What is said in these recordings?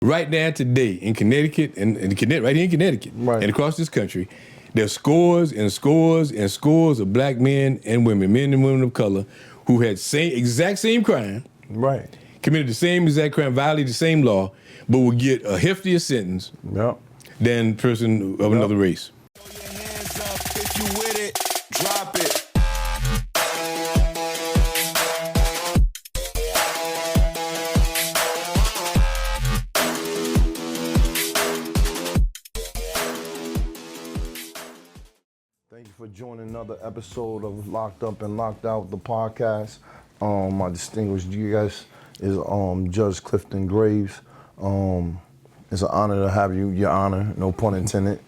Right now, today, in Connecticut, right here in Connecticut, Right. and across this country, there's scores and scores and scores of black men and women of color, who had exact same crime, Right. committed the same exact crime, violated the same law, but would get a heftier sentence Yep. than person of another race. Throw your hands up if you with it, drop it. Thank you for joining another episode of Locked Up and Locked Out, the podcast. My distinguished guest is Judge Clifton Graves. It's an honor to have you, Your Honor, no pun intended.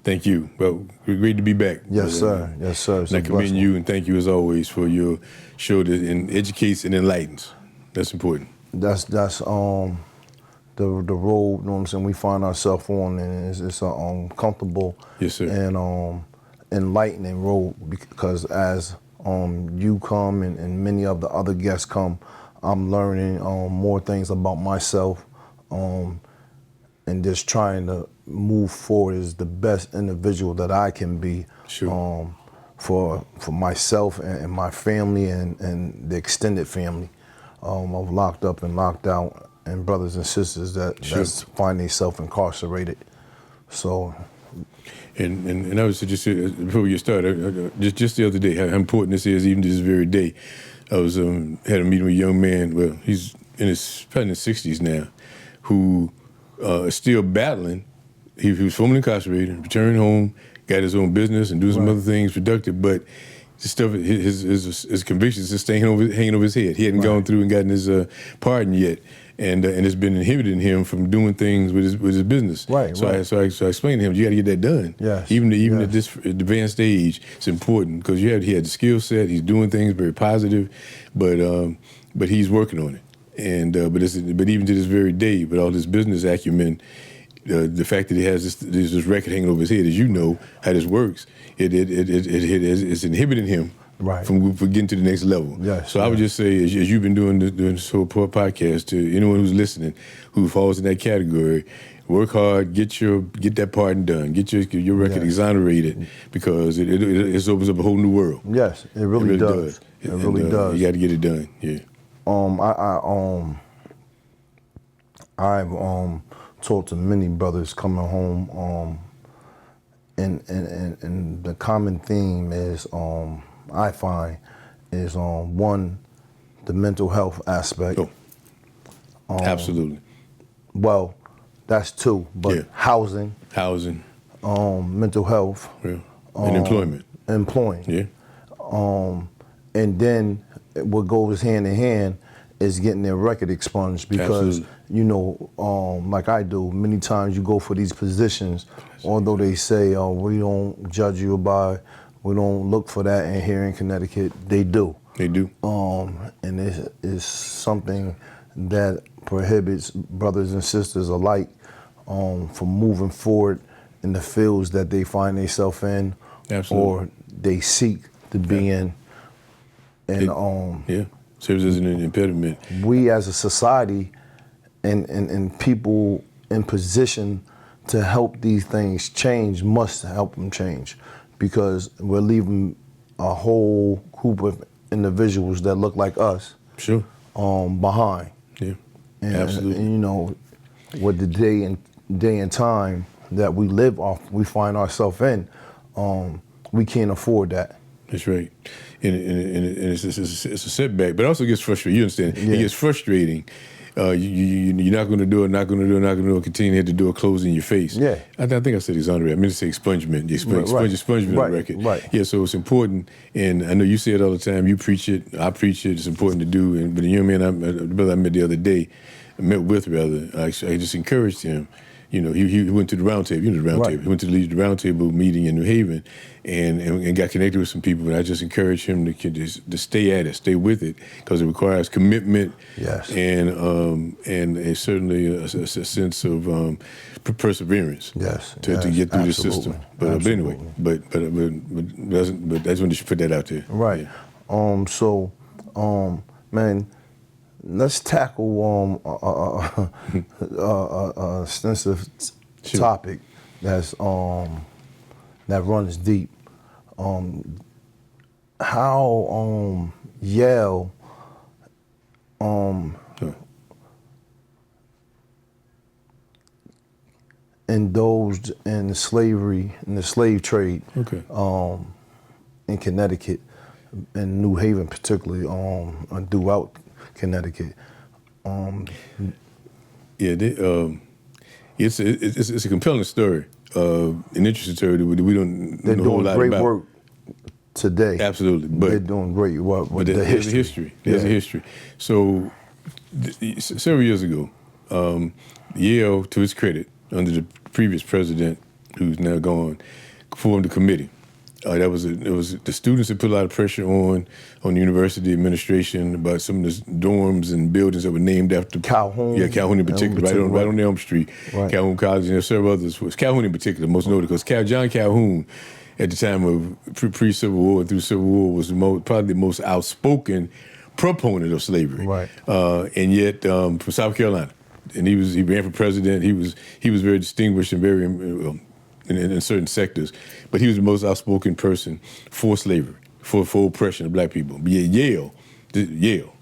Thank you. Well, we're great to be back. Yes, sir. Yes, sir. It's And I a commend blessing. you and thank you as always for your show that educates and enlightens. That's important. That's the road, you know what I'm saying, we find ourselves on, and it's a comfortable Yes, sir. and enlightening road, because as you come and many of the other guests come, I'm learning more things about myself, and just trying to move forward as the best individual that I can be. Sure. For myself and my family and the extended family of Locked Up and Locked Out, and brothers and sisters that find themselves incarcerated. So, and I was just before we get started, just the other day, how important this is, even to this very day. I was had a meeting with a young man. Well, he's probably in his 60s now, who is still battling. He was formerly incarcerated, returned home, got his own business, and doing some other things productive, but the stuff, his convictions is hanging over his head. He hadn't gone through and gotten his pardon yet, and it's been inhibiting him from doing things with his business. Right. So I explained to him, you got to get that done. Yes. Even at this advanced age, it's important, because he had the skill set. He's doing things very positive, but he's working on it. And but even to this very day, with all his business acumen, the fact that he has this record hanging over his head, as you know how this works, it's inhibiting him from getting to the next level. Yes, so I would just say, as you've been doing this whole podcast, to anyone who's listening who falls in that category, work hard, get that pardon done, get your record exonerated, because it opens up a whole new world. yes, it really does. It really does. You got to get it done. Yeah. I've talked to many brothers coming home, and the common theme is, I find, is one, the mental health aspect. Oh, absolutely. Well, that's two, but housing, mental health, and employment. employing. Yeah. And then what goes hand in hand is getting their record expunged, because, you know, like I do, many times you go for these positions, although they say, we don't judge you by, we don't look for that, and here in Connecticut, they do. They do. And it is something that prohibits brothers and sisters alike from moving forward in the fields that they find themselves in, or they seek to be in. And serves as an impediment. We as a society and people in position to help these things change must help them change, because we're leaving a whole group of individuals that look like us behind. Yeah, and, absolutely. And, you know, with the day and time that we find ourselves in, we can't afford that. That's right. And it's a setback, but it also gets frustrating. You understand? Yeah. It gets frustrating. You're not going to do it, continue to have the door closed in your face. Yeah. I think I said exonerate. I meant to say expungement. The expungement of the record. Right. Yeah, so it's important, and I know you say it all the time. You preach it. I preach it. It's important to do. But the young man, the brother I met the other day, I just encouraged him. You know, he went to the round table. You know the round table. He went to the round table meeting in New Haven, and got connected with some people. And I just encouraged him to stay at it, stay with it, because it requires commitment. Yes. And certainly a sense of perseverance. Yes. To get through the system. But anyway, but I just wanted to put that out there. Right. Yeah. Man, let's tackle a extensive Sure. topic that's that runs deep. How Yale Sure. indulged in slavery, in the slave trade, Okay. in Connecticut, in New Haven particularly, throughout Connecticut. Yeah, it's a compelling story, an interesting story that we don't They're know a whole doing lot great about. work today. Absolutely, but they're doing great work with the there's a history. history. There's a history. So several years ago, Yale, to its credit, under the previous president, who's now gone, formed a committee. It was the students that put a lot of pressure on the university administration about some of the dorms and buildings that were named after Calhoun. Yeah, Calhoun in particular, right on Elm Street, Right. Calhoun College, and there were several others. Was Calhoun in particular, most noted, because John Calhoun, at the time of pre-Civil War and through Civil War, was probably the most outspoken proponent of slavery. Right. And yet, from South Carolina, and he ran for president. He was very distinguished and very in certain sectors, but he was the most outspoken person for slavery, for oppression of black people. But Yale,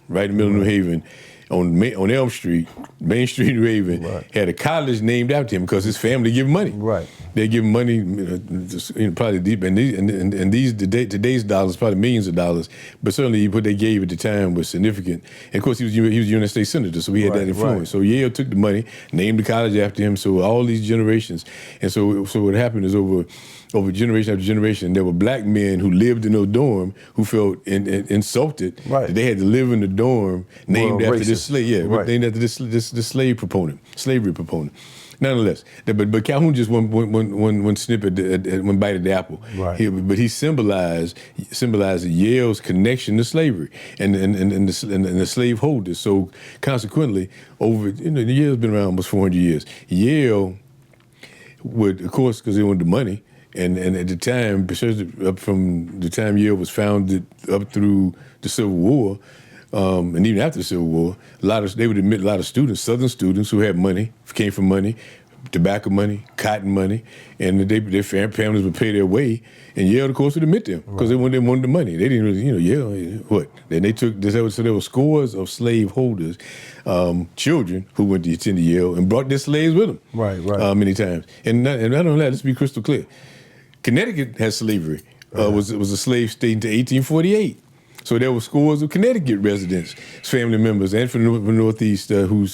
right in the middle of New Haven, on Elm Street, Main Street, New Haven, Right. had a college named after him because his family give him money. Right. They give him money, probably deep, and these today's dollars, probably millions of dollars, but certainly what they gave at the time was significant. And of course, he was a United States Senator, so he had Right, that influence. right. So Yale took the money, named the college after him. So all these generations, and so what happened is over generation after generation, there were black men who lived in those dorm who felt insulted Right. that they had to live in the dorm named after this racist. slave, Right. named after this slavery proponent. Nonetheless, but Calhoun just one snippet, one bite of the apple. Right. But he symbolized Yale's connection to slavery and the slaveholders. So consequently, Yale's been around almost 400 years. Yale would, of course, because they wanted the money. And at the time, especially up from the time Yale was founded up through the Civil War, and even after the Civil War, they would admit a lot of students, Southern students who had money, came from money, tobacco money, cotton money, and their families would pay their way. And Yale, of course, would admit them because they wanted the money. They didn't really, Yale, what? Then they took, so there were scores of slaveholders, children who went to attend Yale and brought their slaves with them. Right. Many times. And not only that, let's be crystal clear. Connecticut has slavery. Was a slave state until 1848. So there were scores of Connecticut residents, family members, and from the Northeast whose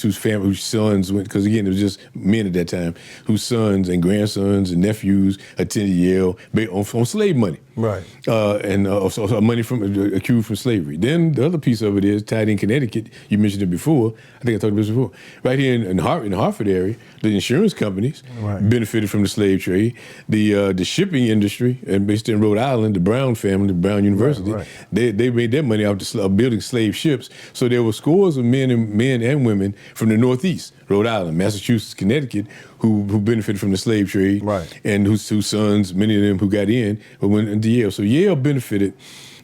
sons went, because again, it was just men at that time, whose sons and grandsons and nephews attended Yale on slave money. Right. And also money accrued from slavery. Then the other piece of it is tied in Connecticut. You mentioned it before. I think I talked about this before. Right here in the Hartford area, the insurance companies benefited from the slave trade. The shipping industry, and based in Rhode Island, the Brown family, Brown University, they made their money out of building slave ships. So there were scores of men and women from the Northeast, Rhode Island, Massachusetts, Connecticut, who benefited from the slave trade, and whose sons, many of them who got in, went into Yale. So Yale benefited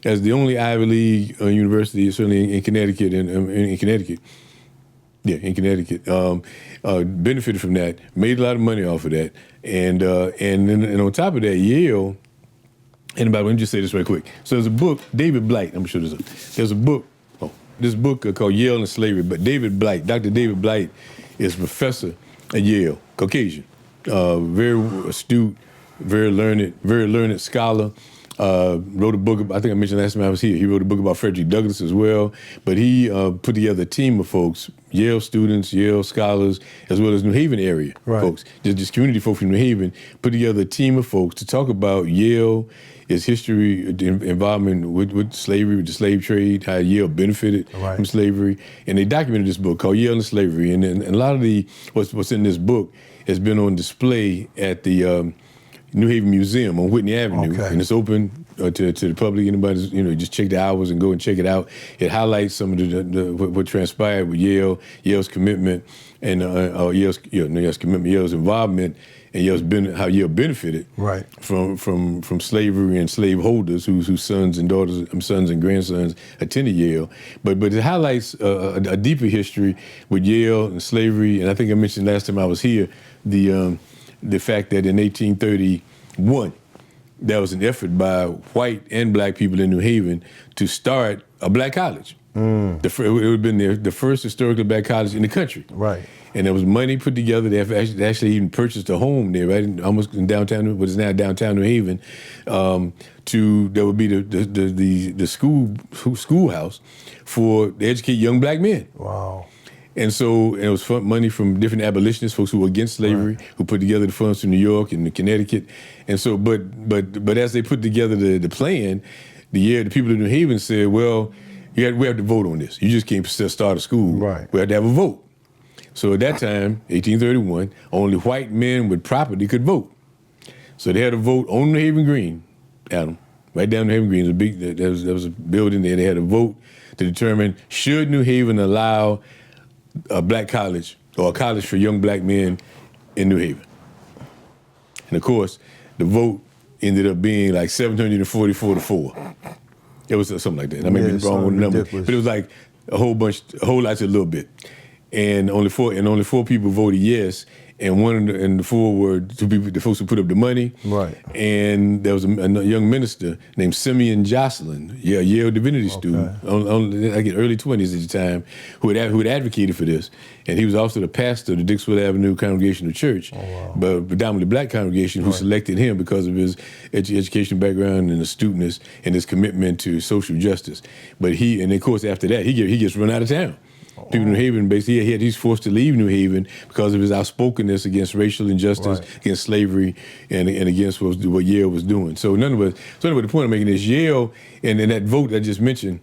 as the only Ivy League university, certainly in Connecticut, in Connecticut. Yeah, in Connecticut, benefited from that, made a lot of money off of that, and on top of that, Yale. Anybody? Let me just say this right quick. So there's a book, David Blight. I'm sure there's a book. This book called Yale and Slavery. But David Blight, Dr. David Blight, is a professor at Yale, Caucasian, very astute, very learned scholar. Wrote a book. I think I mentioned last time I was here. He wrote a book about Frederick Douglass as well. But he put together a team of folks, Yale students, Yale scholars, as well as New Haven area folks, just community folk from New Haven, put together a team of folks to talk about Yale, its history, involvement with slavery, with the slave trade, how Yale benefited from slavery. And they documented this book called Yale and Slavery. And a lot of what's in this book has been on display at the New Haven Museum on Whitney Avenue, and it's open to the public. Anybody, just check the hours and go and check it out. It highlights some of what transpired with Yale's commitment and Yale's, Yale's commitment, Yale's involvement, and how Yale benefited Right. from slavery and slaveholders whose sons and daughters, sons and grandsons attended Yale. But it highlights a deeper history with Yale and slavery. And I think I mentioned last time I was here the fact that in 1831 there was an effort by white and black people in New Haven to start a black college. It would have been the first historically black college in the country. Right. And there was money put together. They actually even purchased a home there, right, almost in downtown, what is now downtown New Haven. That would be the schoolhouse to educate young black men. Wow. And so it was money from different abolitionists, folks who were against slavery, who put together the funds from New York and Connecticut. And so, but as they put together the plan, the people in New Haven said, well, we have to vote on this. You just can't start a school. Right. We have to have a vote. So at that time, 1831, only white men with property could vote. So they had a vote on New Haven Green, Adam, right down New Haven Green. There was a building there. They had a vote to determine should New Haven allow a black college or a college for young black men in New Haven. And of course, the vote ended up being like 744 to 4. It was something like that. I may be wrong with the number, but it was like a whole lot to a little bit. And only four people voted yes, and the four were the folks who put up the money. Right. And there was a young minister named Simeon Jocelyn, Yale divinity student, like in early 20s at the time, who had advocated for this. And he was also the pastor of the Dixwell Avenue Congregational Church, but predominantly black congregation, who selected him because of his educational background and astutness and his commitment to social justice. But of course, after that, he gets run out of town. People in New Haven, basically, he's forced to leave New Haven because of his outspokenness against racial injustice, against slavery, and against what Yale was doing. So anyway, the point I'm making is Yale, and in that vote I just mentioned,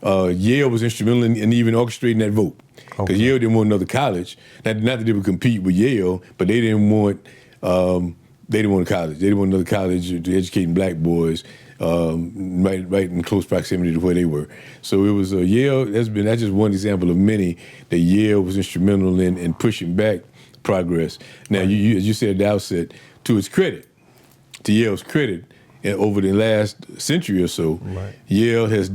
Yale was instrumental in even orchestrating that vote. Because Yale didn't want another college. Not that they would compete with Yale, but they didn't want a college. They didn't want another college to educating black boys. Right in close proximity to where they were. So it was Yale. That's just one example of many that Yale was instrumental in pushing back progress. Now, you as you said at the outset, to Yale's credit, and over the last century or so, Yale has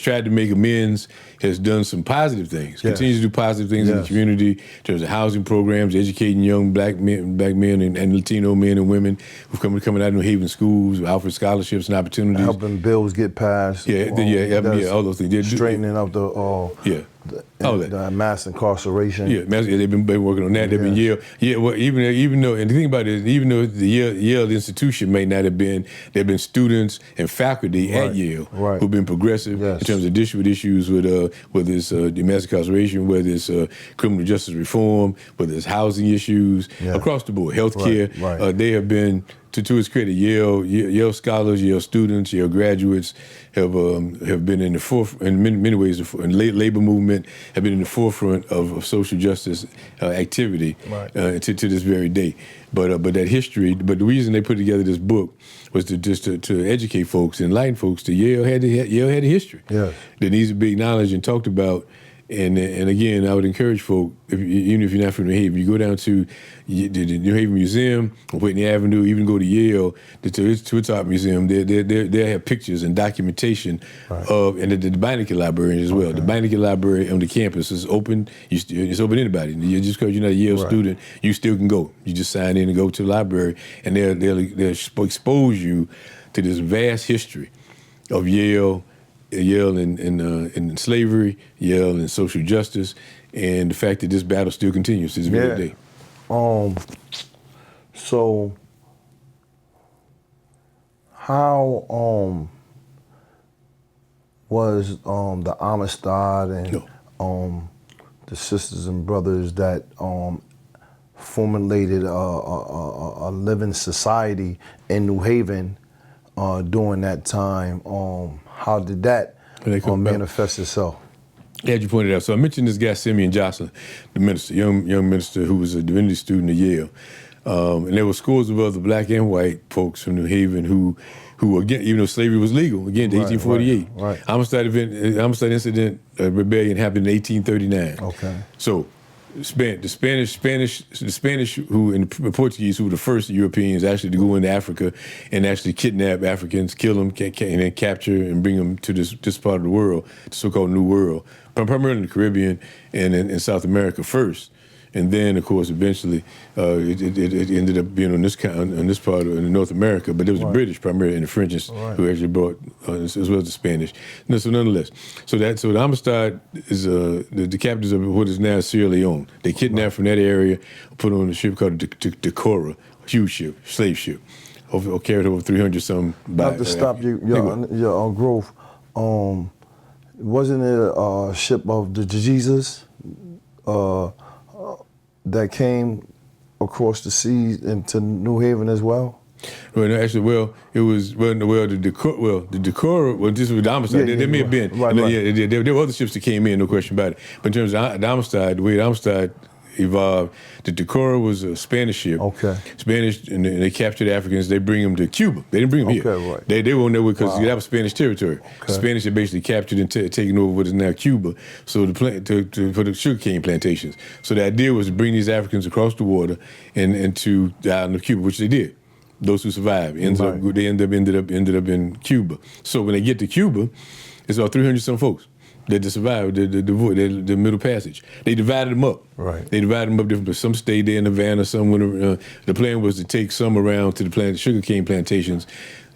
tried to make amends, has done some positive things, continues to do positive things in the community in terms of housing programs, educating young black men and Latino men and women who've coming out of New Haven schools, offering scholarships and opportunities. Helping bills get passed. All those things. Straightening up the mass incarceration. They've been working on that. They've been Yale. Yeah, well, even though, and the thing about it is, even though the Yale institution may not have been, there have been students and faculty at Yale who've been progressive in terms of issues with whether it's domestic incarceration, whether it's criminal justice reform, whether it's housing issues, across the board, healthcare. They have been, to its credit, Yale scholars, Yale students, Yale graduates have been in the forefront, in many ways, in labor movement, have been in the forefront of social justice activity to this very day. But that history, but the reason they put together this book was to educate folks, enlighten folks to Yale had a history that needs to be acknowledged and talked about. And again, I would encourage folk, even if you're not from New Haven, you go down to the New Haven Museum on Whitney Avenue, even go to Yale, to its art museum. They have pictures and documentation of, and the Beinecke Library as well. The Beinecke Library on the campus is open. It's open to anybody. Just because you're not a Yale student, you still can go. You just sign in and go to the library, and they'll expose you to this vast history of Yale in slavery, Yale in social justice, and the fact that this battle still continues to this very day. So how was the Amistad and the sisters and brothers that formulated a living society in New Haven during that time? How did that manifest itself? As you pointed out, so I mentioned this guy Simeon Jocelyn, the minister, young minister who was a divinity student at Yale, and there were scores of other black and white folks from New Haven who again, even though slavery was legal, again, 1848. Amistad incident rebellion happened in 1839. Okay. So The Spanish who and the Portuguese who were the first Europeans actually to go into Africa and actually kidnap Africans, kill them, and then capture and bring them to this part of the world, the so-called New World, primarily in the Caribbean and in South America first. And then, of course, eventually it ended up being on this part of North America. But it was the British primarily and the French who actually brought, as well as the Spanish. No, so nonetheless, so the Amistad is the captains of what is now Sierra Leone. They kidnapped from that area, put on a ship called the Decorah, huge ship, slave ship, carried over 300 some. Not to stop your growth. Wasn't it a ship of the Jesus? That came across the seas into New Haven as well? Well, no, actually, it was the Decorah, this was the Amistad. There may have been. Right. There were other ships that came in, no question about it. But in terms of the Amistad, the way the Amistad evolved, the Decorah was a Spanish ship. Okay. Spanish, and they captured Africans. They bring them to Cuba. They didn't bring them here. Okay, right. They were on their way because that was Spanish territory. Okay. The Spanish had basically captured and taken over what is now Cuba. So for the sugarcane plantations. So the idea was to bring these Africans across the water and to the island of Cuba, which they did. Those who survived ended up in Cuba. So when they get to Cuba, it's about 300 some folks that survived the Middle Passage. They divided them up. Right. They divided them up different, but some stayed there in Havana, some went. The plan was to take some around to the sugarcane plantations,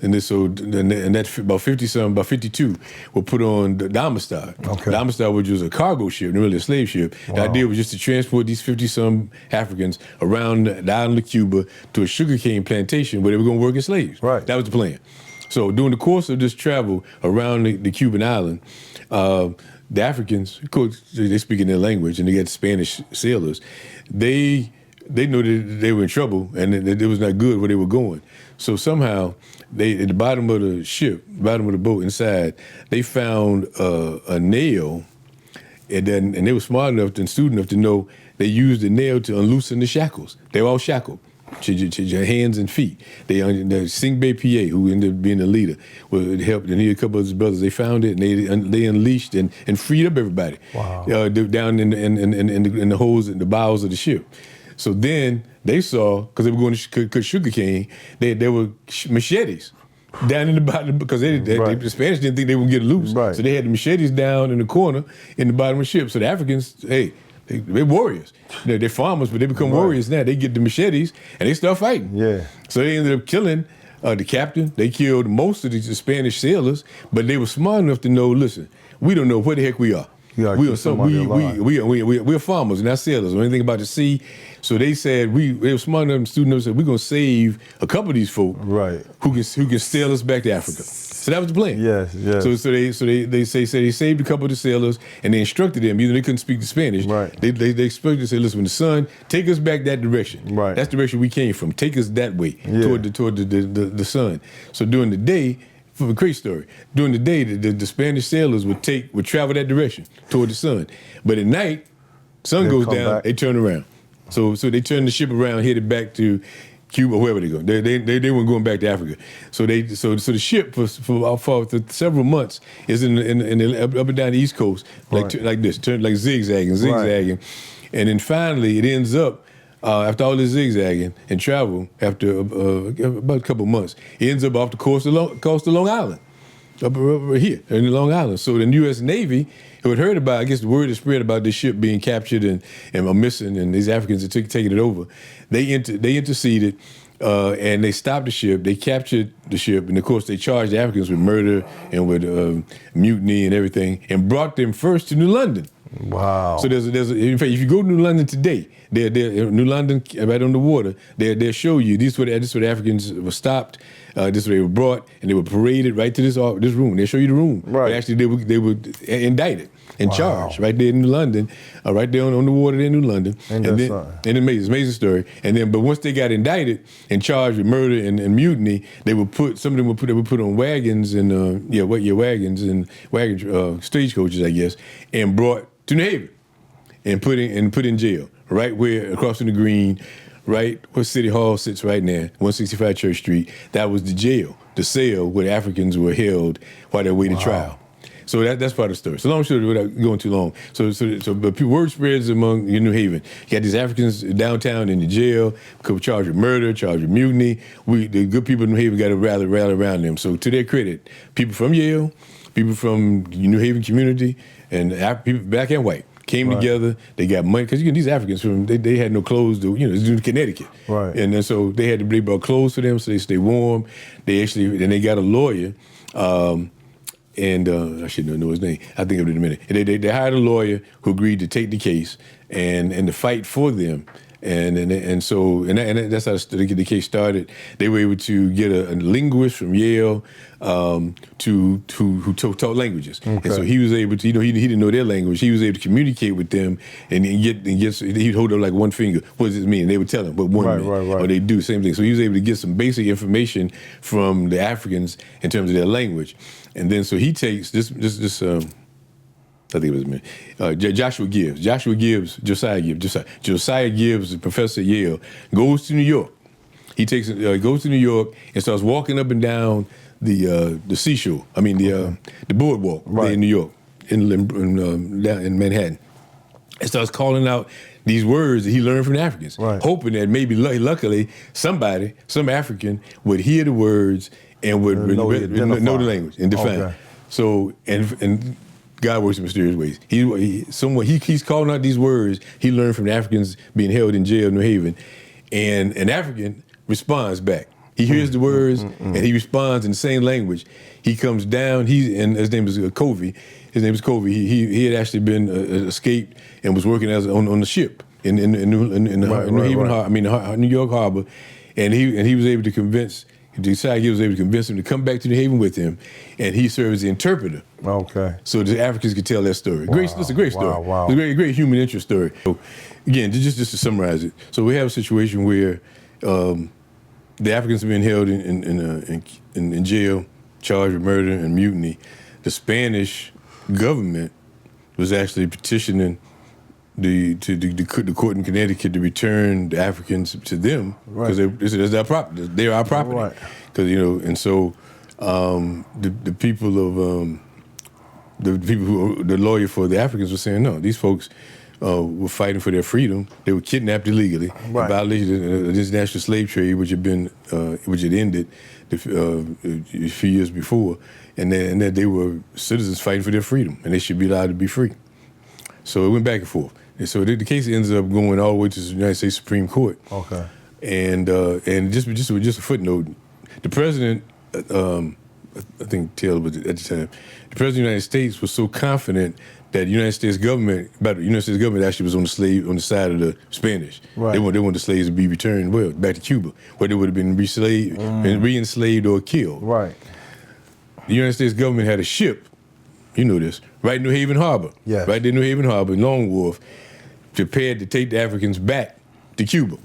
and that about 52 were put on the Amistad. Okay. The Amistad, which was a cargo ship, really a slave ship. Wow. The idea was just to transport these 50-some Africans around the island of Cuba to a sugarcane plantation where they were going to work as slaves. Right. That was the plan. So during the course of this travel around the Cuban island, the Africans, of course, they speak in their language, and they got Spanish sailors. They knew that they were in trouble, and that it was not good where they were going. So somehow, at the bottom of the ship, bottom of the boat inside, they found a nail, and they were smart enough and astute enough to know they used the nail to unloosen the shackles. They were all shackled. To your hands and feet. The Sing Bay PA, who ended up being the leader, helped, and he and a couple of his brothers. They found it, and they unleashed and freed up everybody. Wow. Down in the holes in the bowels of the ship. So then they saw, because they were going to cut sugarcane, there were machetes down in the bottom, because the Spanish didn't think they would get loose. Right. So they had the machetes down in the corner in the bottom of the ship. So the Africans, they're warriors. They're farmers, but they become warriors now. They get the machetes and they start fighting. Yeah. So they ended up killing the captain. They killed most of the Spanish sailors, but they were smart enough to know, listen, we don't know where the heck we are. We're farmers, not sailors or anything about the sea. So they said they were smart enough. And students said, we're gonna save a couple of these folk, right, who can sail us back to Africa. So that was the plan. Yes. So they saved a couple of the sailors, and they instructed them, even though they couldn't speak the Spanish. Right. They expected to say, listen, when the sun, take us back that direction. Right. That's the direction we came from. Take us that way toward the sun. So during the day. For a great story. During the day, the Spanish sailors would travel that direction toward the sun. But at night, sun goes down, back. They turn around. So they turn the ship around, headed back to Cuba, wherever they go. They weren't going back to Africa. So the ship for several months is in the up and down the East Coast like this, turn like zigzagging, right. And then finally it ends up. After all this zigzagging and travel, after about a couple months, it ends up off the coast of Long Island, up here in Long Island. So the U.S. Navy, who had heard about, I guess the word had spread about this ship being captured and missing, and these Africans had taken it over. They interceded and they stopped the ship. They captured the ship, and of course they charged the Africans with murder and with mutiny and everything, and brought them first to New London. Wow. So there's in fact, if you go to New London today, they're New London right on the water. They'll show you this is where the Africans were stopped. This is where they were brought, and they were paraded right to this room. They'll show you the room. Right. But actually, they were indicted and charged right there in New London, right there on the water there in New London. And amazing story. But once they got indicted and charged with murder and mutiny, some of them were put on wagons and wagons and stagecoaches, I guess, and brought to New Haven and put in jail, right where across from the Green, right where City Hall sits right now, 165 Church Street. That was the jail, the cell where Africans were held while they waited trial. So that's part of the story. So long story without going too long. But word spreads among in New Haven. You got these Africans downtown in the jail, charged with murder, charged with mutiny. The good people in New Haven got to rally around them. So to their credit, people from Yale, people from the New Haven community, and people black and white came together. They got money because these Africans they had no clothes to it's in Connecticut, right? And then so they brought clothes for them so they stay warm. They got a lawyer. I should know his name. I'll think of it in a minute. And they hired a lawyer who agreed to take the case and to fight for them. And that's how the case started. They were able to get a linguist from Yale who taught languages. Okay. And so he was able to, he didn't know their language. He was able to communicate with them and he'd hold up like one finger. What does this mean? And they would tell him what one meant. Right. Or they do the same thing. So he was able to get some basic information from the Africans in terms of their language. And then so he takes this I think it was me. Josiah Gibbs, the professor at Yale, goes to New York. He goes to New York and starts walking up and down the seashore. I mean the boardwalk there in New York, in Manhattan, and starts calling out these words that he learned from the Africans, hoping that maybe luckily some African would hear the words and would know the language and define. Okay. So and God works in mysterious ways. He's calling out these words he learned from the Africans being held in jail in New Haven, and an African responds back. He hears the words and he responds in the same language. He comes down. And his name is Covey. His name is Covey. He had actually been escaped and was working on the ship in New Haven Harbor. I mean New York Harbor, and he was able to convince. Josiah Gibbs was able to convince him to come back to New Haven with him, and he served as the interpreter. Okay. So the Africans could tell that story. It's a great story. Wow. It's a great human interest story. So again, just to summarize it, so we have a situation where the Africans have been held in jail, charged with murder and mutiny. The Spanish government was actually petitioning the court in Connecticut to return the Africans to them because that's their property. They're our property. Because and so the people of the lawyer for the Africans was saying no. These folks were fighting for their freedom. They were kidnapped illegally, in violation of this international slave trade, which had ended a few years before, and that they were citizens fighting for their freedom, and they should be allowed to be free. So it went back and forth. And so the case ends up going all the way to the United States Supreme Court. Okay. And just a footnote, the president, I think Taylor was at the time, the president of the United States was so confident that the United States government actually was on the side of the Spanish. Right. They wanted the slaves to be returned back to Cuba, where they would have been re-enslaved or killed. Right. The United States government had a ship, you know this, right in New Haven Harbor. Yes. Right there in New Haven Harbor, in Long Wharf, prepared to take the Africans back to Cuba.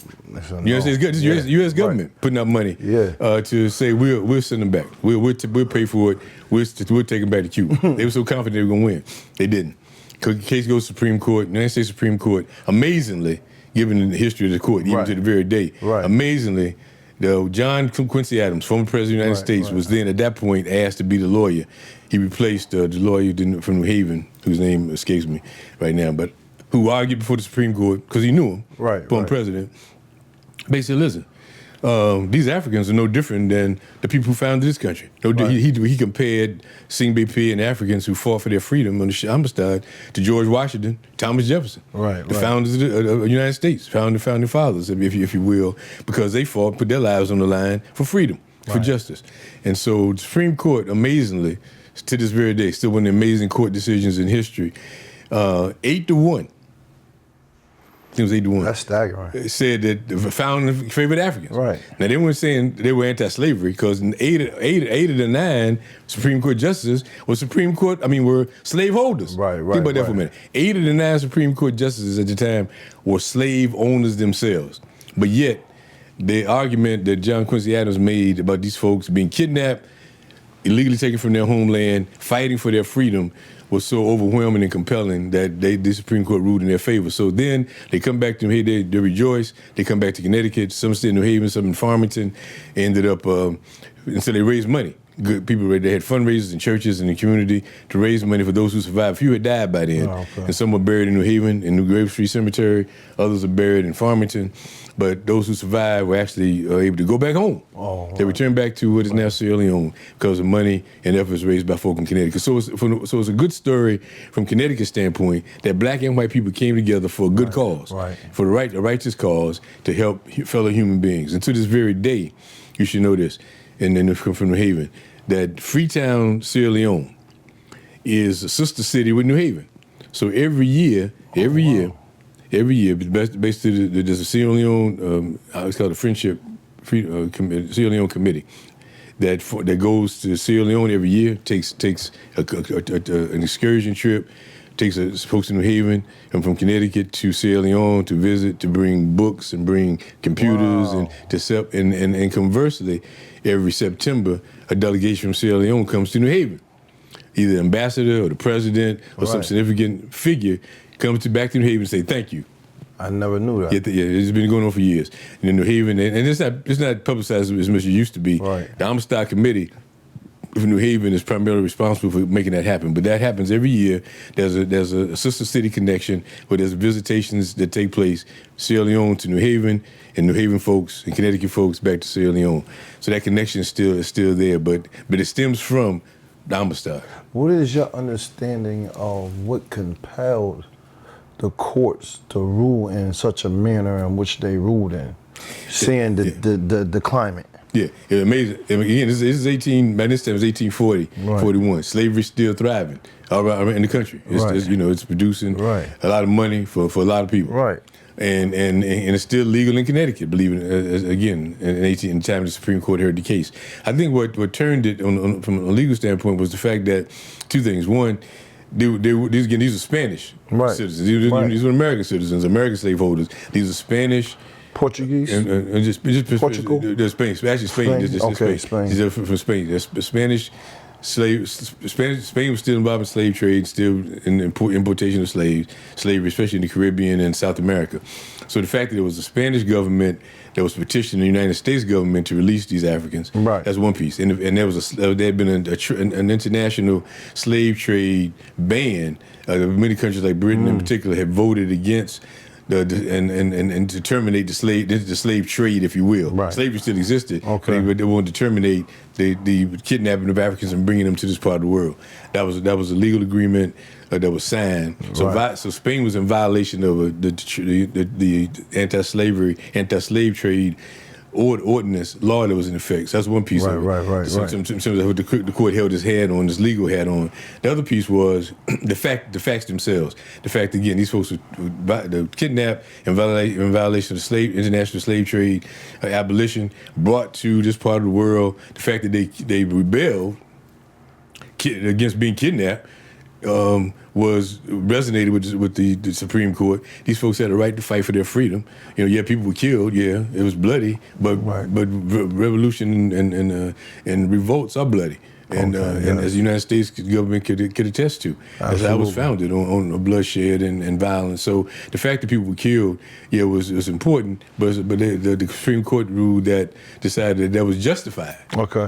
U.S. government putting up money to say we'll send them back. We'll pay for it. We'll take them back to Cuba. They were so confident they were going to win. They didn't. The case goes to Supreme Court. The United States Supreme Court, amazingly, given the history of the court, even to the very day, amazingly, John Quincy Adams, former president of the United States, was then at that point asked to be the lawyer. He replaced the lawyer from New Haven, whose name escapes me right now, but who argued before the Supreme Court because he knew him, former president. Basically, listen, these Africans are no different than the people who founded this country. He compared Singbe P and Africans who fought for their freedom on the Amistad to George Washington, Thomas Jefferson, the founders of the United States, founding fathers, if you will, because they put their lives on the line for freedom, for justice. And so the Supreme Court, amazingly, to this very day, still one of the amazing court decisions in history, 8-1. I think it was 8-1. That's staggering. It said that found favored Africans. Right. Now they weren't saying they were anti-slavery because 8 of the 9 Supreme Court justices were slaveholders. Right. Think about that for a minute. 8 of the 9 Supreme Court justices at the time were slave owners themselves. But yet, the argument that John Quincy Adams made about these folks being kidnapped, illegally taken from their homeland, fighting for their freedom, was so overwhelming and compelling that the Supreme Court ruled in their favor. So then they come back to they rejoice. They come back to Connecticut. Some stay in New Haven, some in Farmington. Ended up, and so they raised money good people. They had fundraisers in churches and the community to raise money for those who survived. A few had died by then, and some were buried in New Haven, in New Grave Street Cemetery. Others are buried in Farmington. But those who survived were actually able to go back home. They returned back to what is now Sierra Leone because of money and efforts raised by folk in Connecticut. So it's a good story from Connecticut's standpoint that black and white people came together for a good cause, for a righteous cause to help fellow human beings. And to this very day, you should know this, and then from New Haven, that Freetown, Sierra Leone is a sister city with New Haven. So every year, basically there's a Sierra Leone, it's called the Sierra Leone Committee, that goes to Sierra Leone every year, takes an excursion trip, takes folks in New Haven and from Connecticut to Sierra Leone to visit, to bring books and bring computers and to and conversely, every September a delegation from Sierra Leone comes to New Haven. Either the ambassador or the president or some significant figure comes back to New Haven and say thank you. I never knew that. Yeah, it's been going on for years. And in New Haven, and it's not publicized as much as it used to be. Right. The Amistad Committee for New Haven is primarily responsible for making that happen. But that happens every year. There's a sister city connection where there's visitations that take place, Sierra Leone to New Haven, and New Haven folks and Connecticut folks back to Sierra Leone. So that connection is still there, but it stems from the Amistad. What is your understanding of what compelled the courts to rule in such a manner in which they ruled in, seeing the climate? Yeah, it's amazing. I mean, again, this is by this time it was 1840, 41. Slavery's still thriving all around in the country. It's producing a lot of money for a lot of people. Right. And it's still legal in Connecticut, believe it, again, in the time the Supreme Court heard the case. I think what turned it from a legal standpoint was the fact that two things. One, these are Spanish citizens. These were American citizens, American slaveholders. These are Spanish, Portuguese, and just Portugal. Spain. Actually, Spain. Spain. These are from Spain. There's Spanish slave. Spain was still involved in slave trade, still in importation of slavery, especially in the Caribbean and South America. So the fact that it was the Spanish government that was petitioning the United States government to release these Africans, that's one piece. And there had been an international slave trade ban. Many countries like Britain in particular had voted against and to terminate the slave trade, if you will. Right. Slavery still existed, but they wanted to terminate the kidnapping of Africans and bringing them to this part of the world. That was a legal agreement that was signed. So Spain was in violation of the anti-slave trade ordinance law that was in effect. So that's one piece of it. In terms of what the court held its hat on, its legal hat on. The other piece was the facts themselves. The fact, again, these folks were kidnapped in violation of the international slave trade abolition, brought to this part of the world. The fact that they rebelled against being kidnapped was resonated with the Supreme Court. These folks had a right to fight for their freedom. People were killed. Yeah, it was bloody, but revolution and revolts are bloody. And as the United States government could attest to, as that was founded on bloodshed and violence. So the fact that people were killed, was important. But the Supreme Court ruled decided that was justified.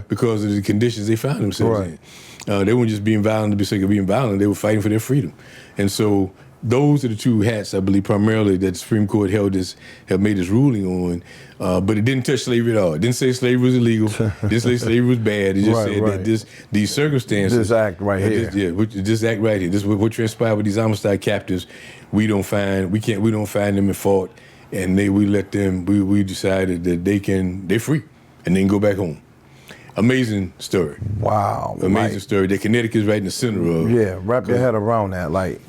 Because of the conditions they found themselves in. They weren't just being violent to be sake of being violent. They were fighting for their freedom. And so those are the two hats, I believe, primarily that the Supreme Court have made this ruling on. But it didn't touch slavery at all. It didn't say slavery was illegal. It didn't say slavery was bad. It just said that these circumstances. This act right here. This act right here. This is what transpired with these homicide captives. We don't find them in fault. And we decided that they're free and they can go back home. Amazing story. Wow. Amazing story that Connecticut's right in the center of. Yeah, wrap your head around that. Like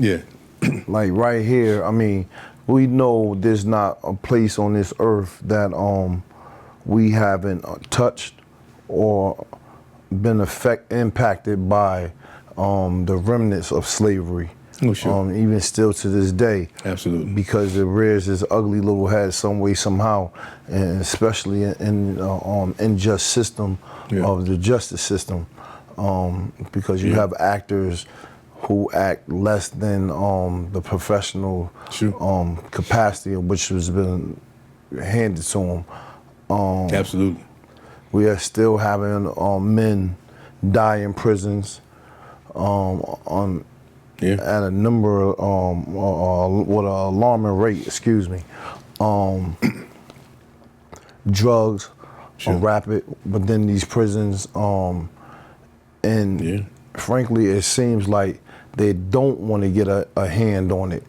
right here, I mean, we know there's not a place on this earth that we haven't touched or been impacted by the remnants of slavery. Oh, sure. Even still to this day. Absolutely. Because it rears its ugly little head some way, somehow, and especially in unjust system of the justice system, because you have actors who act less than the professional capacity of which has been handed to them. Absolutely. We are still having men die in prisons at a number with an alarming rate. Excuse me. Drugs are rapid within these prisons, and frankly, it seems like they don't want to get a hand on it.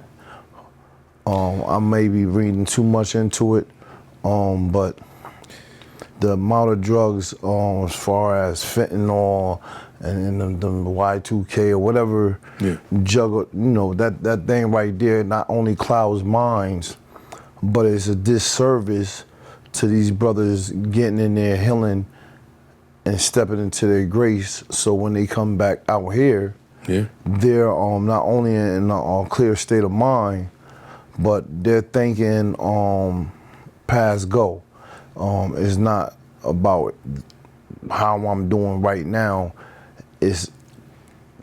I may be reading too much into it, but the amount of drugs, as far as fentanyl and the Y2K or whatever, juggle, that thing right there not only clouds minds, but it's a disservice to these brothers getting in there, healing, and stepping into their grace. So when they come back out here, they're not only in a clear state of mind, but they're thinking past go. It's not about how I'm doing right now. It's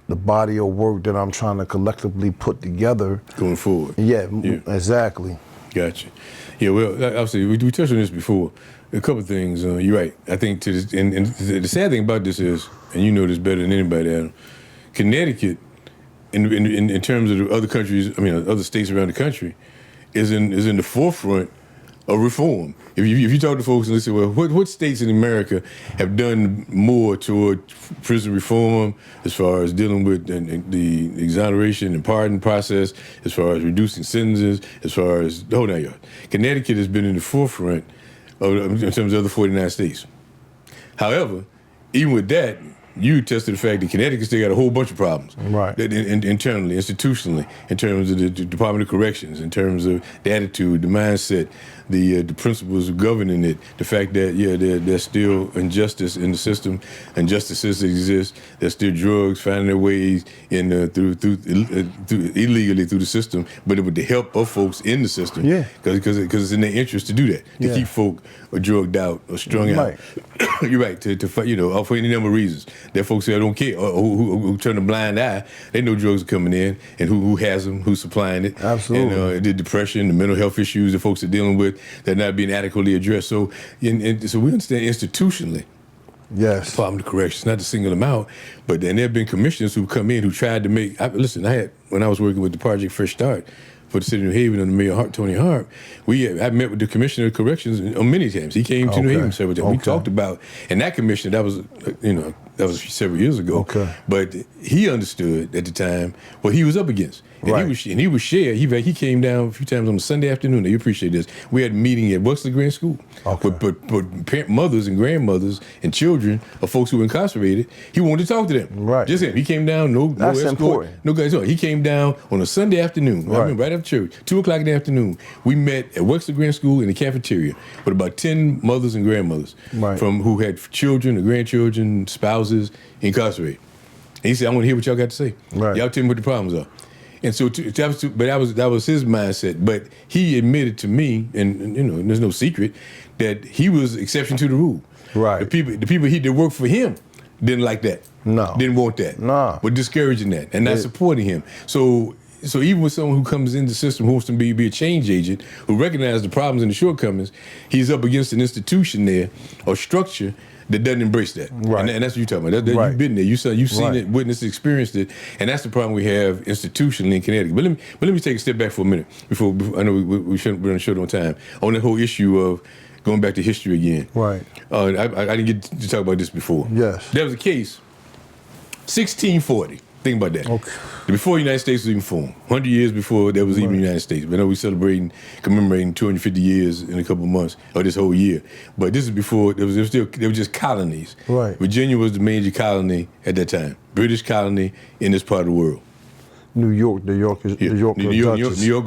the body of work that I'm trying to collectively put together. Going forward. Yeah. Exactly. Gotcha. Yeah, well, obviously, we touched on this before. A couple of things. You're right. I think and the sad thing about this is, and you know this better than anybody, Adam, Connecticut, in terms of the other countries, other states around the country, is in the forefront of reform. If you talk to folks and they say, well, what states in America have done more toward prison reform as far as dealing with the exoneration and pardon process, as far as reducing sentences, as far as the whole 9 yards. Connecticut has been in the forefront in terms of the other 49 states. However, even with that, you attest to the fact that Connecticut still got a whole bunch of problems. Right. Internally, institutionally, in terms of the Department of Corrections, in terms of the attitude, the mindset, the principles of governing it, the fact that, there's still injustice in the system, injustices exist, there's still drugs finding their ways in through illegally through the system, but with the help of folks in the system. Because it's in their interest to do that, to keep folk drugged out or strung out. You're right, for any number of reasons. There are folks that don't care, or who turn a blind eye. They know drugs are coming in, and who has them, who's supplying it. Absolutely. And the depression, the mental health issues that folks are dealing with, they're not being adequately addressed. So, so we understand institutionally, Department of Corrections, not to single them out, but then there have been commissioners who come in who tried to make. When I was working with the Project Fresh Start for the city of New Haven under Mayor Tony Harp, I met with the Commissioner of Corrections many times. He came to New Haven several times. We talked about, and that commissioner, that was several years ago. But he understood at the time what he was up against. And he was share. He came down a few times on a Sunday afternoon. Now, you appreciate this. We had a meeting at Wexley Grand School. But mothers and grandmothers and children of folks who were incarcerated, he wanted to talk to them. Just him. He came down, no escort. Important. No guys. He came down on a Sunday afternoon. I remember right after church, 2:00 in the afternoon. We met at Wexley Grand School in the cafeteria with about 10 mothers and grandmothers from who had children or grandchildren, spouses incarcerated. And he said, I want to hear what y'all got to say. Y'all tell me what the problems are. And so, that was his mindset. But he admitted to me, and there's no secret, that he was exception to the rule. The people that worked for him didn't like that. Didn't want that. Were discouraging that and not supporting him. So even with someone who comes in the system who wants to be a change agent, who recognizes the problems and the shortcomings, he's up against an institution there or structure that doesn't embrace that. And that's what you're talking about. You've been there. You've seen it, witnessed it, experienced it, and that's the problem we have institutionally in Connecticut. But let me take a step back for a minute before I know we shouldn't be short on time on the whole issue of going back to history again. I didn't get to talk about this before. There was a case, 1640. Think about that. Before the United States was even formed, 100 years before there was even the United States. But I know we're commemorating 250 years in a couple of months, or this whole year. But this is before, they were just colonies. Virginia was the major colony at that time, British colony in this part of the world. New York was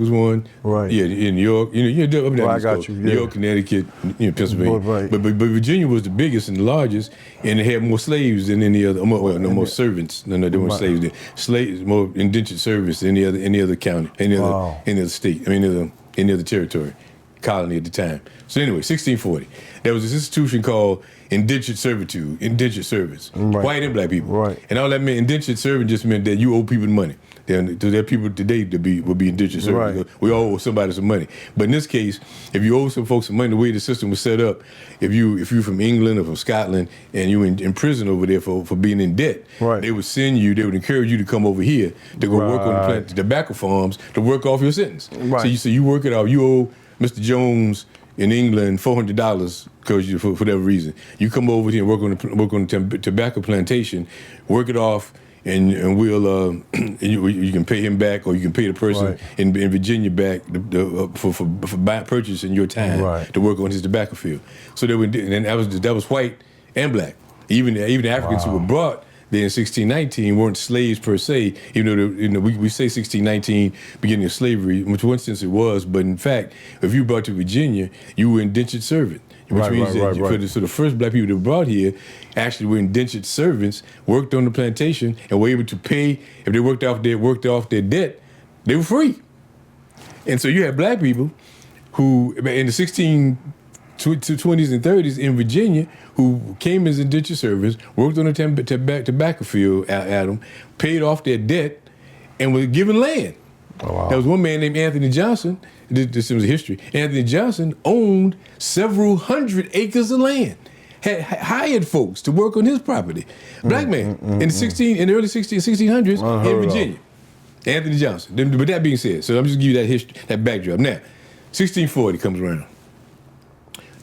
one. In New York. I got you. New York, Connecticut, Pennsylvania. But Virginia was the biggest and the largest, and it had more slaves than any other. More servants. No, there weren't slaves there. Slaves, more indentured service than any other county, any other state. Any other territory. colony at the time. So anyway, 1640, there was this institution called indentured servitude, indentured servants, white and black people. Right. And all that meant, indentured servant just meant that you owe people money. There are people today would be indentured servants. Right. We all owe somebody some money. But in this case, if you owe some folks some money, the way the system was set up, if you're from England or from Scotland and you in prison over there for being in debt, right. they would encourage you to come over here to go work on the tobacco farms to work off your sentence. Right. So you work it off. You owe Mr. Jones in England $400 because for whatever reason. You come over here and work on the tobacco plantation, work it off. And we'll you can pay him back, or you can pay the person in Virginia back for purchasing your time to work on his tobacco field. So that was white and black. Even the Africans who were brought there in 1619 weren't slaves per se. Even though we say 1619 beginning of slavery, which in one sense it was, but in fact, if you were brought to Virginia, you were indentured servant. Which means so the first black people that were brought here actually were indentured servants, worked on the plantation, and were able to pay. If they worked off their debt, they were free. And so you had black people who, in the 1620s and 30s in Virginia, who came as indentured servants, worked on the tobacco field, Adam, paid off their debt, and were given land. Oh, wow. There was one man named Anthony Johnson. This was history. Anthony Johnson owned several hundred acres of land, had hired folks to work on his property. Black man in the early 1600s in Virginia. Anthony Johnson. But that being said, so I'm just giving you that history, that backdrop. Now, 1640 comes around.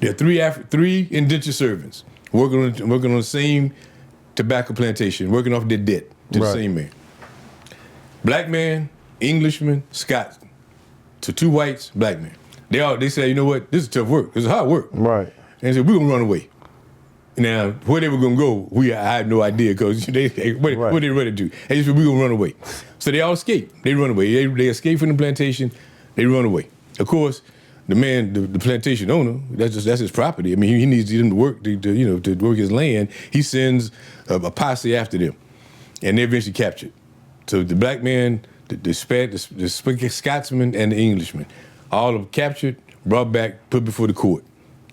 There are three indentured servants working on the same tobacco plantation, working off their debt to the same man. Black man, Englishman, Scotsman. So two whites, black men. They say, you know what, this is tough work. This is hard work. Right. And they said, we're gonna run away. Now, where they were gonna go, I have no idea, because what they ready to do? They just said, we're gonna run away. So they all escaped. They run away. They escape from the plantation. They run away. Of course, the man, the plantation owner, that's his property. I mean, he needs them to work to work his land. He sends a posse after them, and they're eventually captured. So the black man, the Scotsman and the Englishman, all of them captured, brought back, put before the court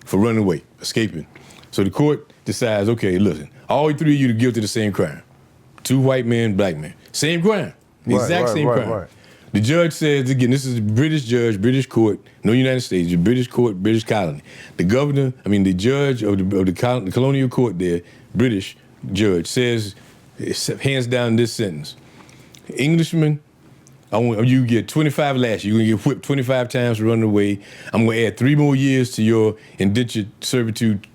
for running away, escaping. So the court decides, okay, listen, all three of you are guilty of the same crime. Two white men, black men, same crime, the exact same crime. Right. The judge says, again, this is a British judge, British court, no United States, the British court, British colony. The judge of the colonial court there, British judge, says, hands down this sentence. Englishman, you get 25 lashes. You're going to get whipped 25 times for running away. I'm going to add 3 more years to your indentured servitude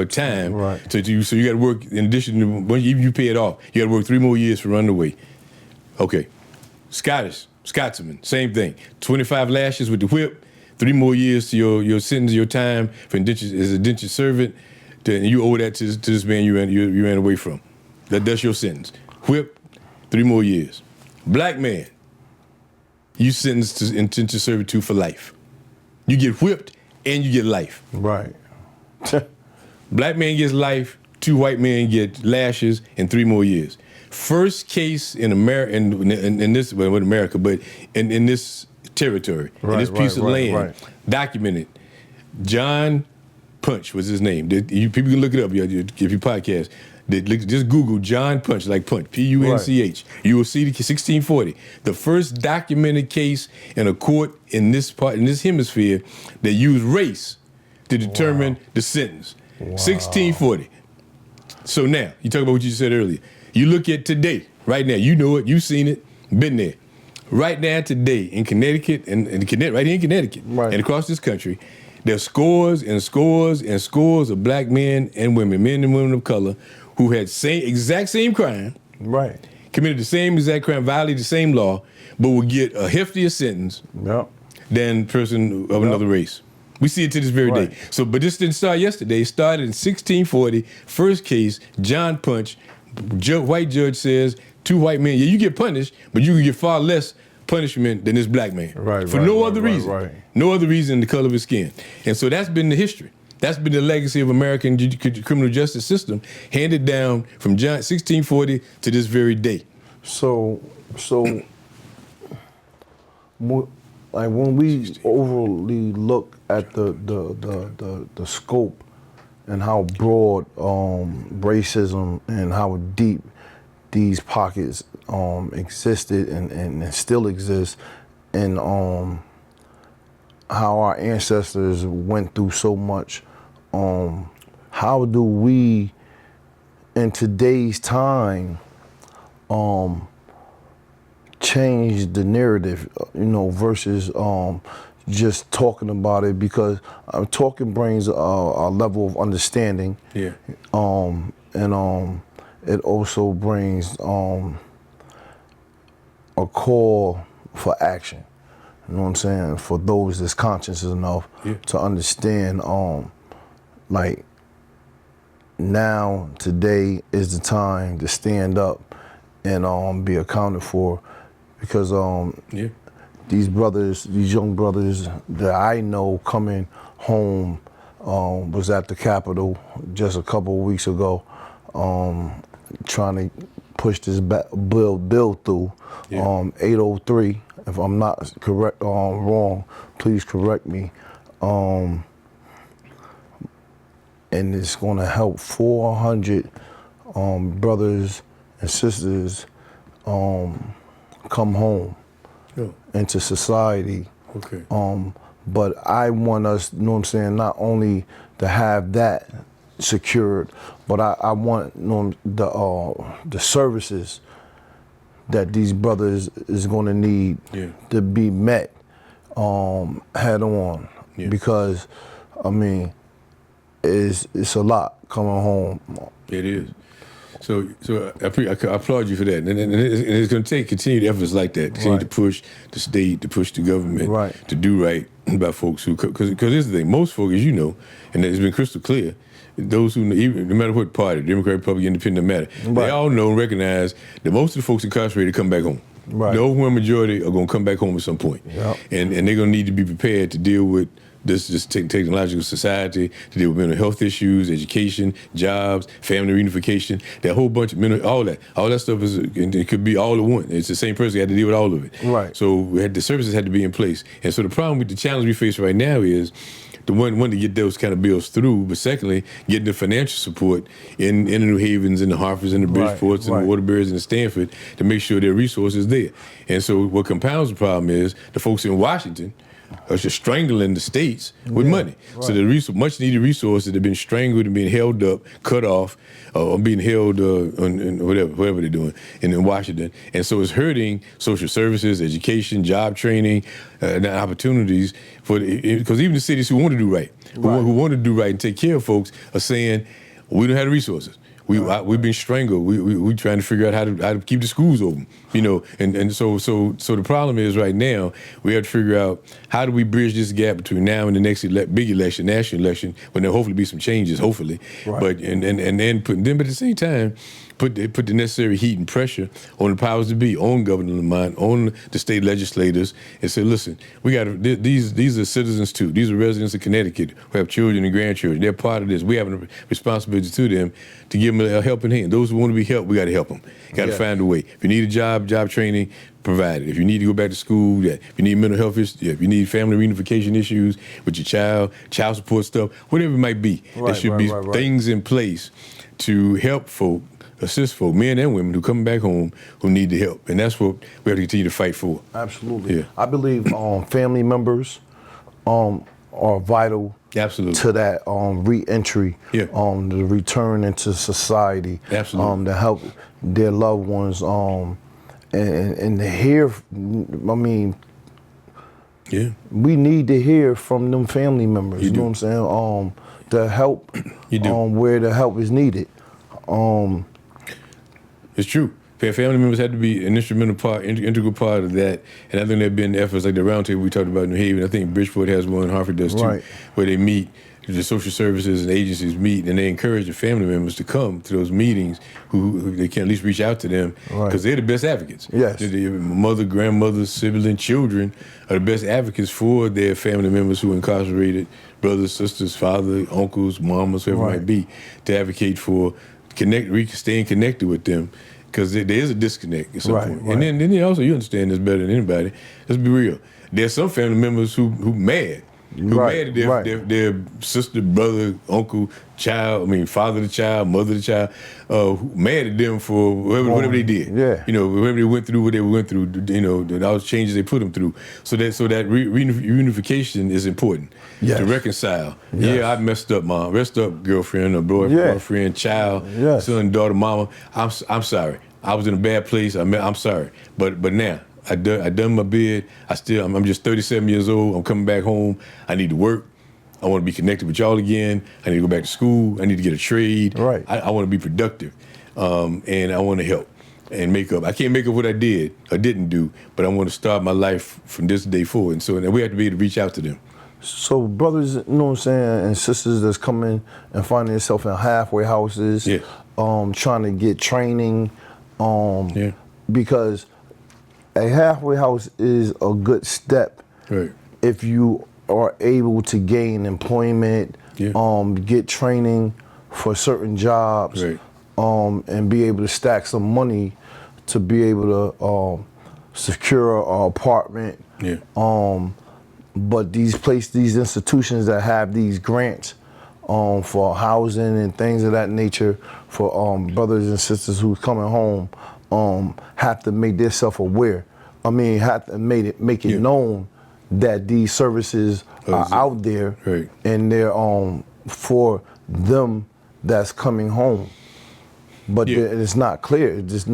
time. Right. So you got to work, in addition to, even you pay it off, you got to work 3 more years for running away. Okay. Scotsman, same thing. 25 lashes with the whip, 3 more years to your sentence, your time for as indentured servant, and you owe that to this man you ran away from. That's your sentence. Whip, 3 more years. Black man, you sentenced to indentured servitude for life. You get whipped and you get life. Right. Black man gets life, 2 white men get lashes and 3 more years. First case in America, in this territory, in this piece of land, documented. John Punch was his name. People can look it up if you podcast. Just Google John Punch, like Punch, P-U-N-C-H. You will see the 1640, the first documented case in a court in this hemisphere that used race to determine the sentence. 1640. So now, you talk about what you said earlier. You look at today, right now, you know it, you've seen it, been there. Right now, today, in Connecticut, right here in Connecticut, and across this country, there's scores and scores and scores of black men and women of color, who had exact same crime, committed the same exact crime, violated the same law, but will get a heftier sentence than person of another race. We see it to this very day. So, but this didn't start yesterday. It started in 1640, first case, John Punch. White judge says, 2 white men, you get punished, but you can get far less punishment than this black man. For no other reason. No other reason than the color of his skin. And so that's been the history. That's been the legacy of American criminal justice system, handed down from 1640 to this very day. So like when we overly look at the scope and how broad racism and how deep these pockets existed and still exist, and how our ancestors went through so much, how do we in today's time change the narrative, versus just talking about it, because talking brings a level of understanding. Yeah. And it also brings a call for action. You know what I'm saying? For those that's conscious enough to understand, like, now, today is the time to stand up and be accounted for, because these young brothers that I know coming home, was at the Capitol just a couple of weeks ago, trying to push this bill through, 803. If I'm not wrong, please correct me. And it's going to help 400 brothers and sisters come home into society. Okay. But I want us, not only to have that secured, but I want the services that these brothers is going to need to be met head on, because it's a lot coming home. It is. So I applaud you for that, and it's going to take continued efforts like that, continue to push the state, to push the government, to do right by folks who, because here's the thing, most folks, as you know, and it's been crystal clear, those who, even no matter what party, Democrat, Republican, Independent, no matter, they all know and recognize that most of the folks incarcerated come back home. Right. The overwhelming majority are going to come back home at some point, and they're going to need to be prepared to deal with this technological society, to deal with mental health issues, education, jobs, family reunification, that whole bunch of all that stuff is, and it could be all at once. It's the same person who had to deal with all of it. Right. So the services had to be in place. And so the problem with the challenge we face right now is the one to get those kind of bills through, but secondly, getting the financial support in the New Havens and the Hartfords and the Bridgeports and the Waterburys and the Stanford to make sure their resources there. And so what compounds the problem is the folks in Washington are just strangling the states with money. Right. So the much needed resources have been strangled and being held up, cut off, or being held on whatever they're doing in Washington. And so it's hurting social services, education, job training, and opportunities because even the cities who want to do right, who want to do right and take care of folks, are saying we don't have the resources. We've been strangled. We trying to figure out how to keep the schools open, and so the problem is right now we have to figure out how do we bridge this gap between now and the next big election, national election, when there'll hopefully be some changes, hopefully, but then but at the same time put the necessary heat and pressure on the powers that be, on Governor Lamont, on the state legislators, and say, listen, we got these are citizens too. These are residents of Connecticut who have children and grandchildren. They're part of this. We have a responsibility to them to give them a helping hand. Those who want to be helped, we got to help them. Got to find a way. If you need a job training, provide it. If you need to go back to school, if you need mental health issues, if you need family reunification issues with your child support stuff, whatever it might be, there should be things in place to help folk, assist folk, men and women who come back home who need the help. And that's what we have to continue to fight for. Absolutely. Yeah. I believe family members are vital to that re-entry, the return into society, to help their loved ones, and to hear, we need to hear from them family members, you know what I'm saying, to help where the help is needed. It's true. Family members had to be an integral part of that. And I think there have been efforts like the roundtable we talked about in New Haven. I think Bridgeport has one, Hartford does too, where they meet, the social services and agencies meet, and they encourage the family members to come to those meetings who they can at least reach out to them because they're the best advocates. Yes. Mother, grandmother, sibling, children are the best advocates for their family members who are incarcerated, brothers, sisters, father, uncles, mamas, whoever it might be, to advocate for staying connected with them because there is a disconnect at some Right, point. right. And then also you understand this better than anybody. Let's be real. There's some family members who mad. Who Right, mad at right. their sister, brother, uncle, child, father of the child, mother of the child, who mad at them for whatever they did. Yeah. Whatever they went through, what they went through, those changes they put them through. So that reunification is important. Yes. To reconcile. Yes. Yeah, I messed up, mom. Messed up, girlfriend or boyfriend, child, Yes. son, daughter, mama. I'm sorry. I was in a bad place. I'm sorry. But now I done my bid. I'm just 37 years old. I'm coming back home. I need to work. I want to be connected with y'all again. I need to go back to school. I need to get a trade. Right. I want to be productive, and I want to help and make up. I can't make up what I did or didn't do, but I want to start my life from this day forward. And so we have to be able to reach out to them. So brothers, you know what I'm saying, and sisters that's coming and finding themselves in halfway houses, Yeah. Trying to get training, Yeah. because a halfway house is a good step Right. if you are able to gain employment, Yeah. get training for certain jobs, Right. and be able to stack some money to be able to secure an apartment. Yeah. But these institutions that have these grants for housing and things of that nature for brothers and sisters who's coming home have to make themselves aware. Have to make it known that these services are out there, right. and they're for them that's coming home. But it's not clear. It's just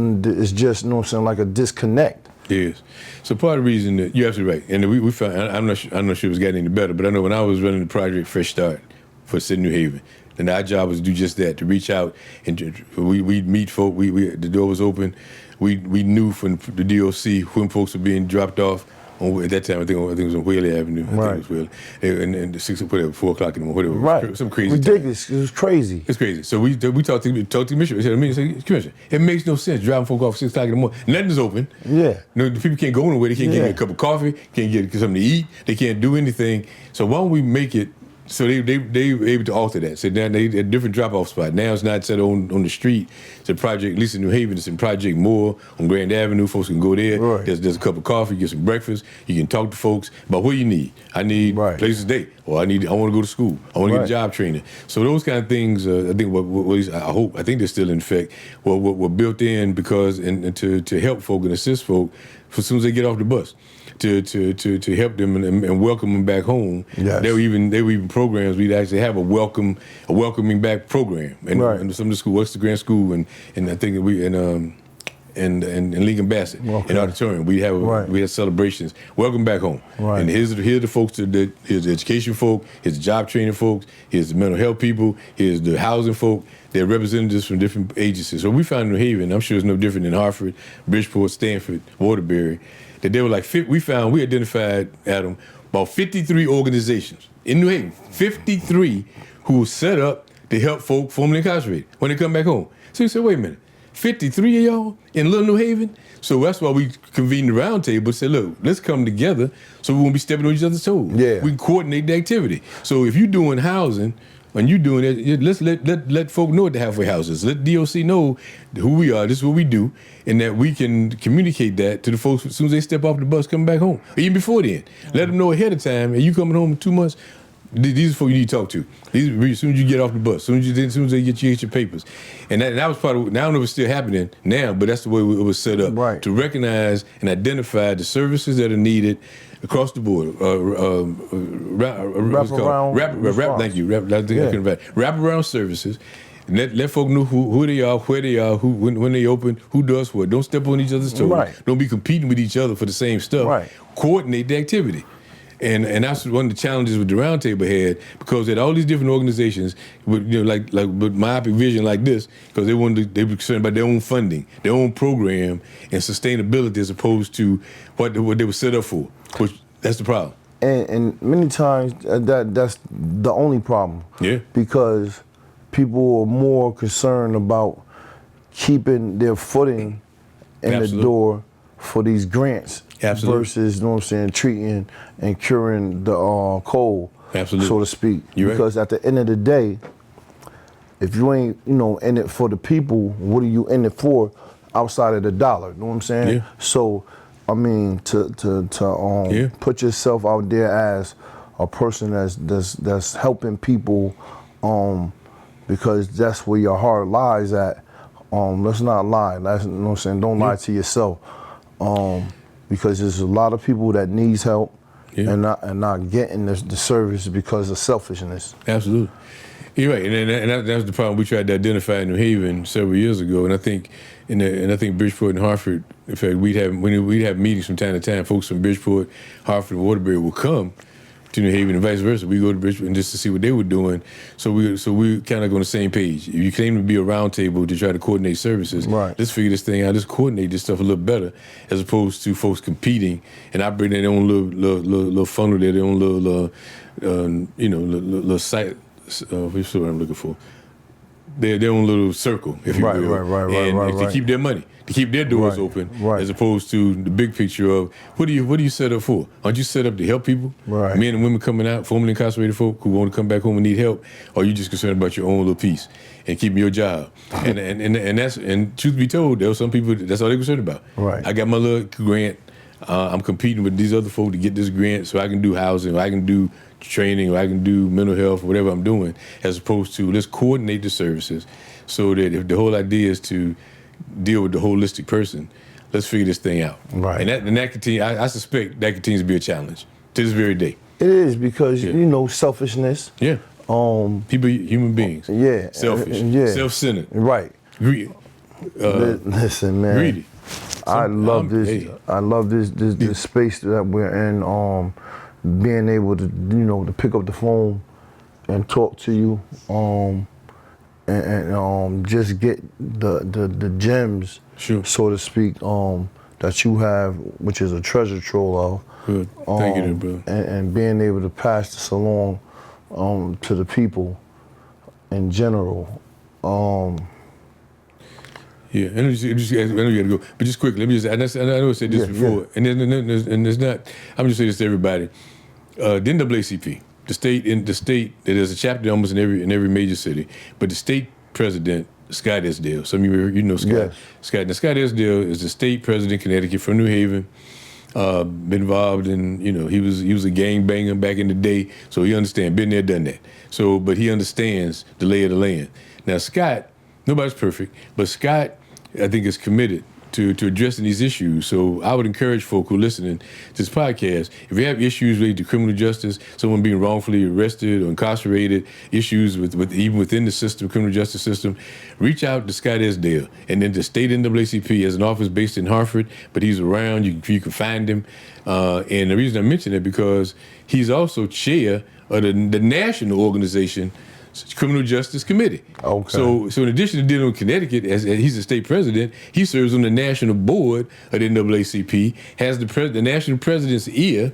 you know what I'm saying, like a disconnect. Yes. So part of the reason that you're absolutely right, and we found, I'm not sure it was getting any better, but I know when I was running the project Fresh Start for City New Haven, and our job was to do just that, to reach out and we'd meet folk. The door was open. We knew from the DOC when folks were being dropped off. At that time, I think it was on Whaley Avenue. I think it was Whaley, and the 4 o'clock in the morning, whatever. Right. Some crazy. Ridiculous. Time. It was crazy. It's crazy. So we talked to the commissioner. We said, Commissioner, it makes no sense driving folk off 6 o'clock in the morning. Nothing's open. Yeah. No, the people can't go anywhere. They can't get a cup of coffee. Can't get something to eat. They can't do anything. So why don't we make it? So they were able to alter that. So now they a different drop-off spot. Now it's not set on the street. It's a project, at least in New Haven, it's in Project Moore on Grand Avenue. Folks can go there. Right. There's a cup of coffee, get some breakfast. You can talk to folks about what you need. I need places to stay. Or I want to go to school. I want to get job training. So those kind of things, I think I think they're still in effect, were built in because and to help folk and assist folk as soon as they get off the bus. To help them and welcome them back home. Yes. There were even programs. We'd actually have a welcoming back program. And some of the school, West Grand School, and I think and Lincoln Bassett in auditorium. We had celebrations. Welcome back home. Right. And here's the folks. Here's the education folk. Here's the job training folk. Here's the mental health people. Here's the housing folk. They're representatives from different agencies. So we found in New Haven. I'm sure it's no different than Hartford, Bridgeport, Stanford, Waterbury. That they were like, we identified, Adam, about 53 organizations in New Haven, 53 who were set up to help folk formerly incarcerated when they come back home. So you said, wait a minute, 53 of y'all in Little New Haven? So that's why we convened the round table and said, look, let's come together so we won't be stepping on each other's toes. Yeah. We can coordinate the activity. So if you're doing housing, when you're doing it, let's let folk know what the halfway house is. Let DOC know who we are, this is what we do, and that we can communicate that to the folks as soon as they step off the bus coming back home. Or even before then. Let them know ahead of time, and you coming home in 2 months, these are folks you need to talk to. As soon as you get off the bus, as soon as they get your papers. And that was part of, now I don't know if it's still happening now, but that's the way it was set up. To recognize and identify the services that are needed across the board. Wraparound services. Let folk know who they are, where they are, when they open, who does what. Don't step on each other's toes. Don't be competing with each other for the same stuff. Coordinate the activity. And that's one of the challenges with the roundtable had, because at all these different organizations, with with myopic vision like this, because they were concerned about their own funding, their own program, and sustainability as opposed to what they were set up for. Which that's the problem. And many times that's the only problem. Yeah. Because people are more concerned about keeping their footing in the door for these grants. Versus, you know what I'm saying, treating and curing the cold, so to speak. Because at the end of the day, if you ain't, in it for the people, what are you in it for? outside of the dollar. You know what I'm saying? Yeah. So, I mean, to put yourself out there as a person that's helping people, because that's where your heart lies at. Let's not lie. You know what I'm saying? Don't lie to yourself. Because there's a lot of people that needs help and not getting the service because of selfishness. Absolutely. You're right, and that was the problem we tried to identify in New Haven several years ago, and I think Bridgeport and Hartford, in fact, we'd have meetings from time to time. Folks from Bridgeport, Hartford, and Waterbury would come to New Haven and vice versa. We go to Bridgeport and just to see what they were doing. So we kind of go on the same page. If you claim to be a round table to try to coordinate services, right. Let's figure this thing out. Let's coordinate this stuff a little better, as opposed to folks competing and operating their own little funnel, their own little site. What's the word I'm looking for? Their own little circle, if you will. Right. To keep their money, to keep their doors open, as opposed to the big picture of what do you set up for? Aren't you set up to help people? Right. Men and women coming out, formerly incarcerated folk who want to come back home and need help, or are you just concerned about your own little piece and keeping your job? and truth be told, there were some people that's all they're concerned about. Right. I got my little grant. I'm competing with these other folk to get this grant so I can do housing, or I can do training, or I can do mental health, or whatever I'm doing, as opposed to let's coordinate the services so that if the whole idea is to deal with the holistic person, let's figure this thing out. Right. And that continue. I suspect that continues to be a challenge to this very day. It is because selfishness. Yeah. People, human beings. Yeah. Selfish. Self-centered. Right. Greedy. Listen, man. Greedy. I love this. Hey. I love this space that we're in. Being able to to pick up the phone and talk to you, and just get the gems, so to speak, that you have, which is a treasure trove of. Good. Thank you, bro. And being able to pass this along to the people in general. Yeah, and I know you got to go, but just quickly, let me just. I know I said this before, and there's not. I'm just saying this to everybody. The NAACP, the state. There's a chapter almost in every major city, but the state president, Scott Esdale. Some of you know Scott. Yes. Scott. Now, Scott Esdale is the state president, Connecticut, from New Haven. Been involved in, he was a gangbanger back in the day, so he understands. Been there, done that. So, but he understands the lay of the land. Now, Scott, nobody's perfect, but Scott, I think, is committed to addressing these issues. So I would encourage folk who are listening to this podcast, if you have issues related to criminal justice, someone being wrongfully arrested or incarcerated, issues with even within the system, criminal justice system, reach out to Scott Esdale. And then the state NAACP has an office based in Hartford, but he's around, you can find him. And the reason I mention it because he's also chair of the national organization, Criminal Justice Committee. Okay. So in addition to dealing with Connecticut, as he's the state president, he serves on the national board of the NAACP, has the national president's ear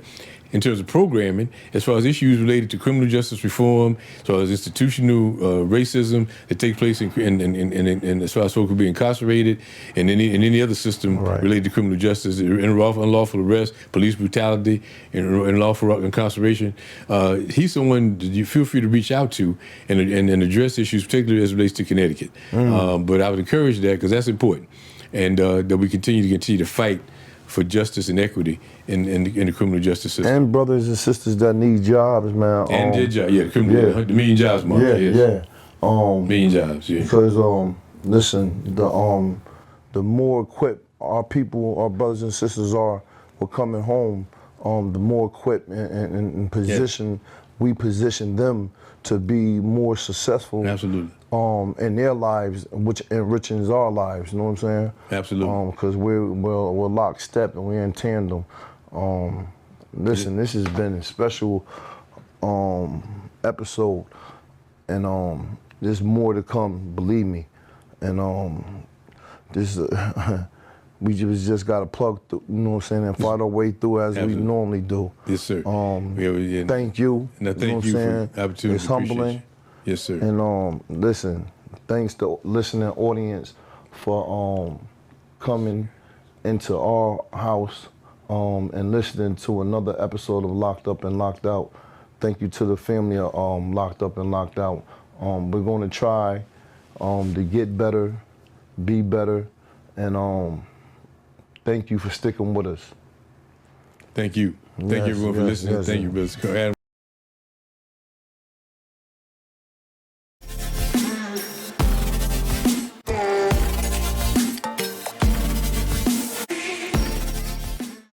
in terms of programming, as far as issues related to criminal justice reform, as far as institutional racism that takes place in as far as folks who be incarcerated, and any other system related to criminal justice, unlawful arrest, police brutality, and unlawful incarceration. He's someone that you feel free to reach out to and address issues, particularly as it relates to Connecticut. But I would encourage that because that's important, and that we continue to fight for justice and equity in the criminal justice system. And brothers and sisters that need jobs, man. And their job, the million jobs mark. Million jobs, Because listen, the more equipped our people, our brothers and sisters are with coming home, the more equipped and position we position them to be more successful. Absolutely. In their lives, which enriches our lives. You know what I'm saying? Absolutely. Because we're lockstep and we're in tandem. Listen, this has been a special episode, and there's more to come. Believe me, and this we just got to plug through. You know what I'm saying? And fight our way through as we normally do. Yes, sir. Thank you. And thank you for the opportunity. It's humbling. Yes, sir. And listen, thanks to listening audience for coming into our house and listening to another episode of Locked Up and Locked Out. Thank you to the family of Locked Up and Locked Out. We're going to try to get better, be better, And thank you for sticking with us. Thank you. Thank you Yes, everyone for yes, listening. yes, Thank yeah. you, Brother Adam.